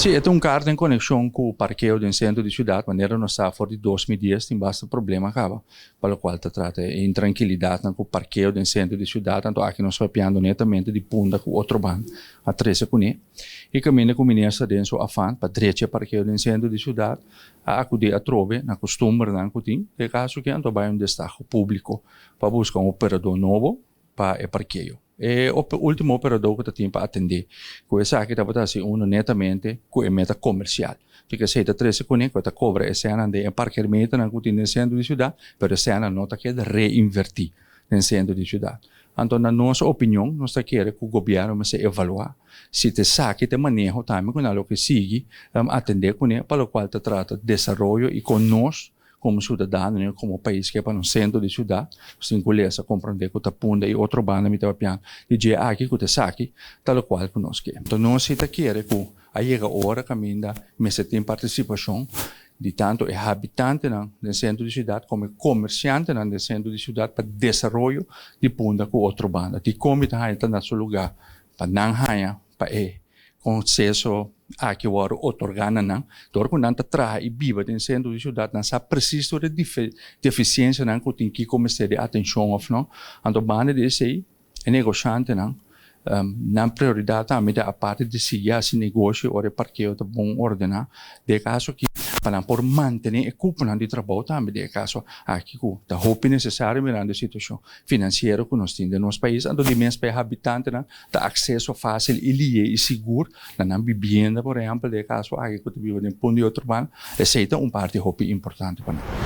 Sim, é um carro em conexão com o parqueio do centro de cidade, maneira não está fora de 2 dias, tem bastante problema acaba, para o qual se trata de intranquilidade com o parqueio do centro de cidade, tanto aqui nós vapeando netamente de punta com outro ban, a 13 com ele, e caminha com o ministro dentro do afã, para direito parqueio do centro de cidade, a acudir a trove, na costume, na cutim, de caso que ando vai um destaque público, para buscar um operador novo, para o parqueio. E o último operador que tem para atender. Com essa aqui estava assim, netamente com a meta comercial. Porque se está 13 com ele, que cobra esse ano de parqueamento na no centro de cidade, mas esse ano não está querendo reinvertir no centro de cidade. Então, na nossa opinião, nós está querendo que o governo se evaluar se te saque de manejo também com algo que sigue atender com ele, para o qual te trata de desenvolvimento e conosco como cidadão, né, como país que é para um centro de cidade, você inglesa compreender que está punda e outro banda me estava piano, e dia aqui que te saque, tal qual que nós queremos. Então nós está querendo que aí chega a hora que ainda me se tem participação de tanto é habitante no centro de cidade como comerciante no centro de cidade para desenvolvimento de punda com outro banda, de como está no seu lugar para não ganhar para concesso que o otorgana não, dor quando anta trai e viva dentro centro de cidade não sabe preciso de deficiência não que tem que começar de atenção of não, ando bane desse aí é negociante não prioridade também da parte de seguir esse negócio ou de parqueio de bom ordenar de caso que para por manter a cúpula de trabalho também de caso aqui que da roupa necessária mirando a situação financeira que nós temos no nosso país ando de mês para habitante não da acesso fácil e seguro na vivenda por exemplo de caso aqui que vive em ponto de outro ban essa é parte roupa importante para nós.